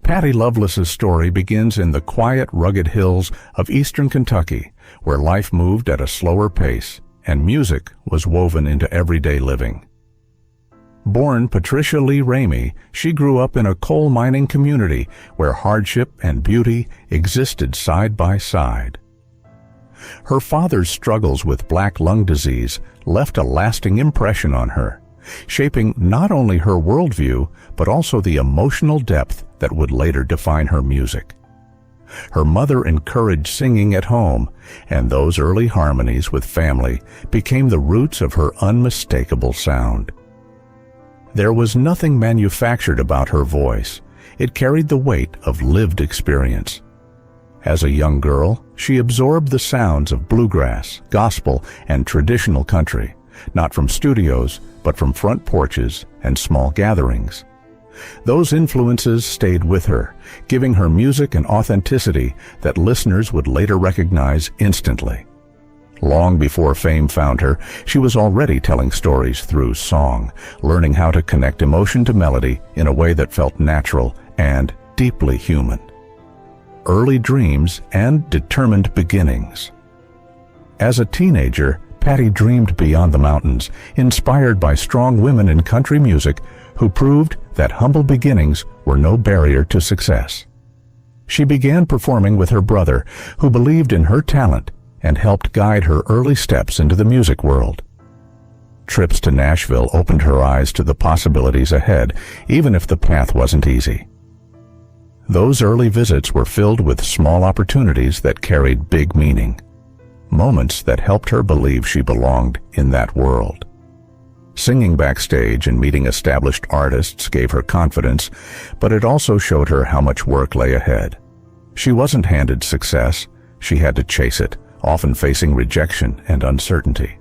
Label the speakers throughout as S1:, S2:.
S1: Patty Loveless's story begins in the quiet, rugged hills of eastern Kentucky, where life moved at a slower pace and music was woven into everyday living. Born Patricia Lee Ramey, she grew up in a coal mining community where hardship and beauty existed side by side. Her father's struggles with black lung disease left a lasting impression on her, shaping not only her worldview but also the emotional depth that would later define her music. Her mother encouraged singing at home, and those early harmonies with family became the roots of her unmistakable sound. There was nothing manufactured about her voice. It carried the weight of lived experience. As a young girl, she absorbed the sounds of bluegrass, gospel, and traditional country, not from studios, but from front porches and small gatherings. Those influences stayed with her, giving her music an authenticity that listeners would later recognize instantly. Long before fame found her, she was already telling stories through song, learning how to connect emotion to melody in a way that felt natural and deeply human. Early dreams and determined beginnings. As a teenager, Patty dreamed beyond the mountains, inspired by strong women in country music who proved that humble beginnings were no barrier to success. She began performing with her brother, who believed in her talent and helped guide her early steps into the music world. Trips to Nashville opened her eyes to the possibilities ahead, even if the path wasn't easy. Those early visits were filled with small opportunities that carried big meaning, moments that helped her believe she belonged in that world. Singing backstage and meeting established artists gave her confidence, but it also showed her how much work lay ahead. She wasn't handed success, she had to chase it, often facing rejection and uncertainty.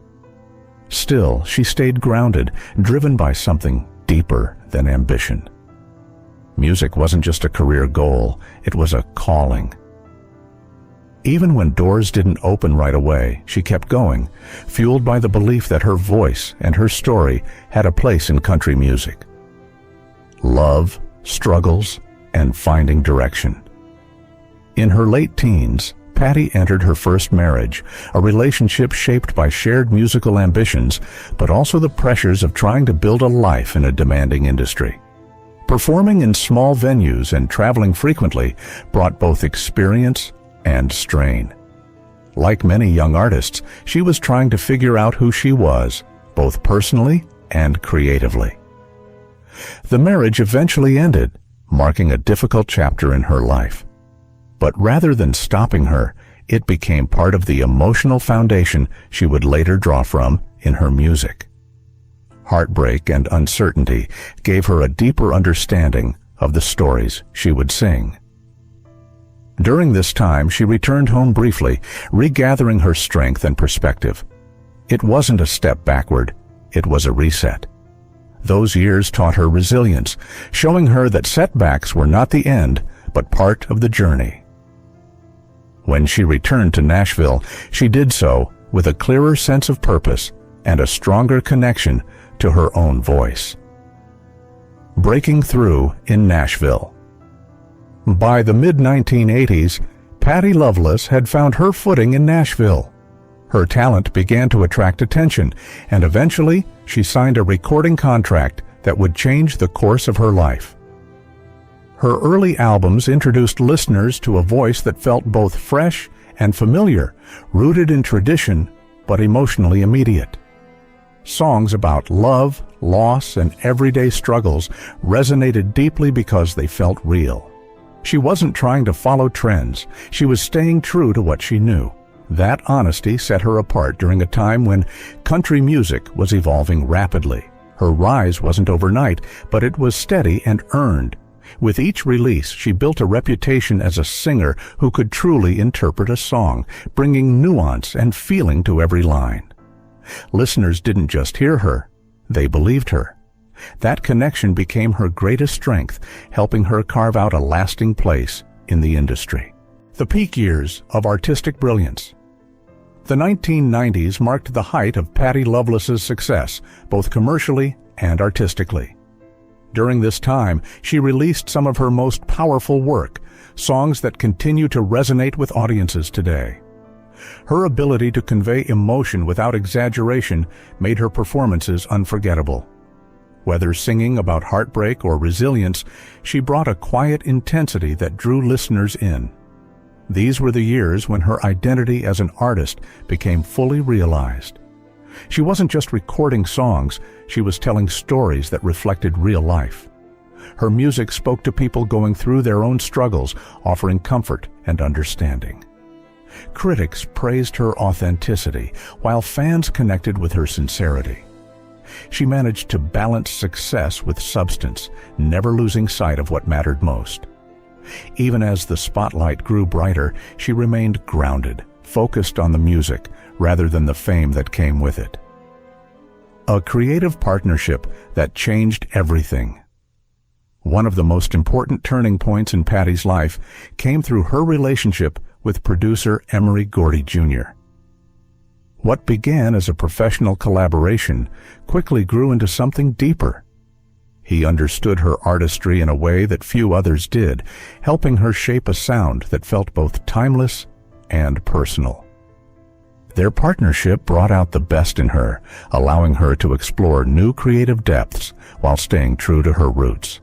S1: Still, she stayed grounded, driven by something deeper than ambition. Music wasn't just a career goal, it was a calling. Even when doors didn't open right away, she kept going, fueled by the belief that her voice and her story had a place in country music. Love, struggles, and finding direction. In her late teens, Patty entered her first marriage, a relationship shaped by shared musical ambitions, but also the pressures of trying to build a life in a demanding industry. Performing in small venues and traveling frequently brought both experience and strain. Like many young artists, she was trying to figure out who she was, both personally and creatively. The marriage eventually ended, marking a difficult chapter in her life. But rather than stopping her, it became part of the emotional foundation she would later draw from in her music. Heartbreak and uncertainty gave her a deeper understanding of the stories she would sing. During this time, she returned home briefly, regathering her strength and perspective. It wasn't a step backward, it was a reset. Those years taught her resilience, showing her that setbacks were not the end, but part of the journey. When she returned to Nashville, she did so with a clearer sense of purpose and a stronger connection to her own voice. Breaking through in Nashville. By the mid-1980s, Patty Loveless had found her footing in Nashville. Her talent began to attract attention, and eventually she signed a recording contract that would change the course of her life. Her early albums introduced listeners to a voice that felt both fresh and familiar, rooted in tradition, but emotionally immediate. Songs about love, loss, and everyday struggles resonated deeply because they felt real. She wasn't trying to follow trends. She was staying true to what she knew. That honesty set her apart during a time when country music was evolving rapidly. Her rise wasn't overnight, but it was steady and earned. With each release, she built a reputation as a singer who could truly interpret a song, bringing nuance and feeling to every line. Listeners didn't just hear her, they believed her. That connection became her greatest strength, helping her carve out a lasting place in the industry. The peak years of artistic brilliance. The 1990s marked the height of Patty Loveless's success, both commercially and artistically. During this time, she released some of her most powerful work, songs that continue to resonate with audiences today. Her ability to convey emotion without exaggeration made her performances unforgettable. Whether singing about heartbreak or resilience, she brought a quiet intensity that drew listeners in. These were the years when her identity as an artist became fully realized. She wasn't just recording songs, she was telling stories that reflected real life. Her music spoke to people going through their own struggles, offering comfort and understanding. Critics praised her authenticity, while fans connected with her sincerity. She managed to balance success with substance, never losing sight of what mattered most. Even as the spotlight grew brighter, she remained grounded, focused on the music rather than the fame that came with it. A creative partnership that changed everything. One of the most important turning points in Patti's life came through her relationship with producer Emery Gordy Jr. What began as a professional collaboration quickly grew into something deeper. He understood her artistry in a way that few others did, helping her shape a sound that felt both timeless and personal. Their partnership brought out the best in her, allowing her to explore new creative depths while staying true to her roots.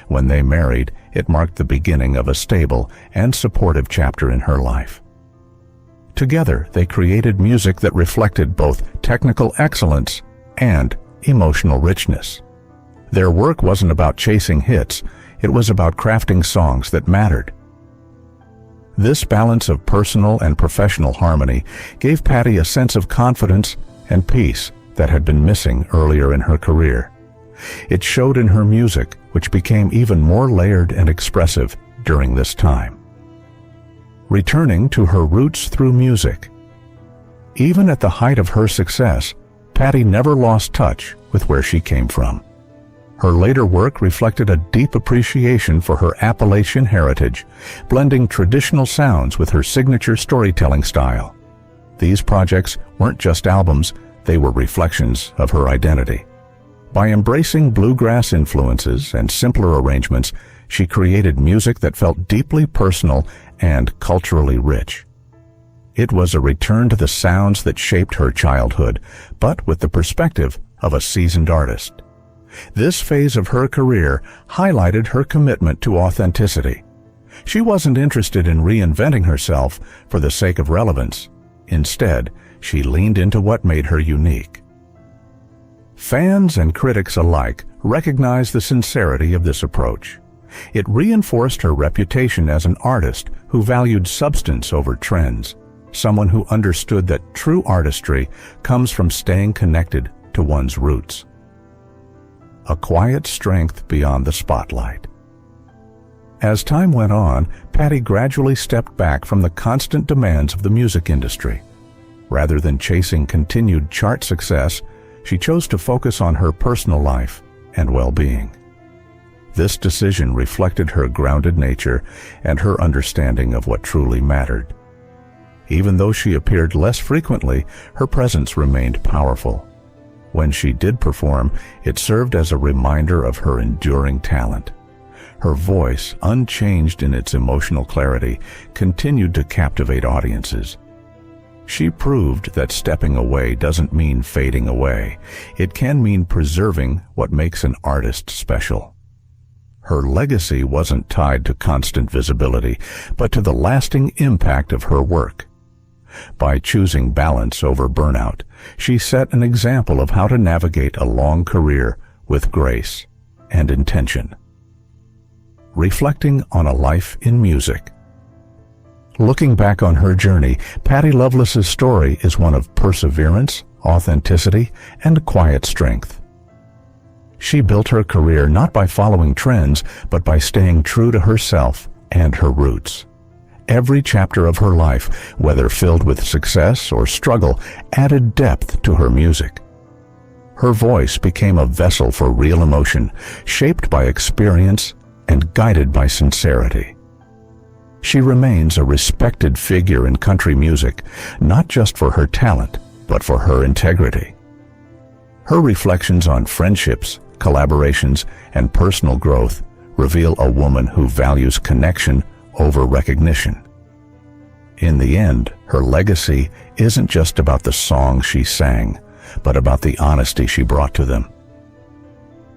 S1: When they married, it marked the beginning of a stable and supportive chapter in her life. Together, they created music that reflected both technical excellence and emotional richness. Their work wasn't about chasing hits, it was about crafting songs that mattered. This balance of personal and professional harmony gave Patti a sense of confidence and peace that had been missing earlier in her career. It showed in her music, which became even more layered and expressive during this time. Returning to her roots through music. Even at the height of her success, Patti never lost touch with where she came from. Her later work reflected a deep appreciation for her Appalachian heritage, blending traditional sounds with her signature storytelling style. These projects weren't just albums, they were reflections of her identity. By embracing bluegrass influences and simpler arrangements, she created music that felt deeply personal and culturally rich. It was a return to the sounds that shaped her childhood, but with the perspective of a seasoned artist. This phase of her career highlighted her commitment to authenticity. She wasn't interested in reinventing herself for the sake of relevance. Instead, she leaned into what made her unique. Fans and critics alike recognized the sincerity of this approach. It reinforced her reputation as an artist who valued substance over trends, someone who understood that true artistry comes from staying connected to one's roots. A quiet strength beyond the spotlight. As time went on, Patti gradually stepped back from the constant demands of the music industry. Rather than chasing continued chart success, she chose to focus on her personal life and well-being. This decision reflected her grounded nature and her understanding of what truly mattered. Even though she appeared less frequently, her presence remained powerful. When she did perform, it served as a reminder of her enduring talent. Her voice, unchanged in its emotional clarity, continued to captivate audiences. She proved that stepping away doesn't mean fading away. It can mean preserving what makes an artist special. Her legacy wasn't tied to constant visibility, but to the lasting impact of her work. By choosing balance over burnout, she set an example of how to navigate a long career with grace and intention. Reflecting on a life in music. Looking back on her journey, Patti Loveless's story is one of perseverance, authenticity, and quiet strength. She built her career not by following trends, but by staying true to herself and her roots. Every chapter of her life, whether filled with success or struggle, added depth to her music. Her voice became a vessel for real emotion, shaped by experience and guided by sincerity. She remains a respected figure in country music, not just for her talent, but for her integrity. Her reflections on friendships, collaborations, and personal growth reveal a woman who values connection over recognition. In the end, her legacy isn't just about the songs she sang, but about the honesty she brought to them.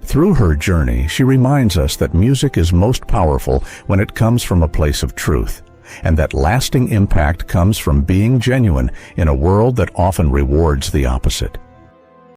S1: Through her journey, she reminds us that music is most powerful when it comes from a place of truth, and that lasting impact comes from being genuine in a world that often rewards the opposite.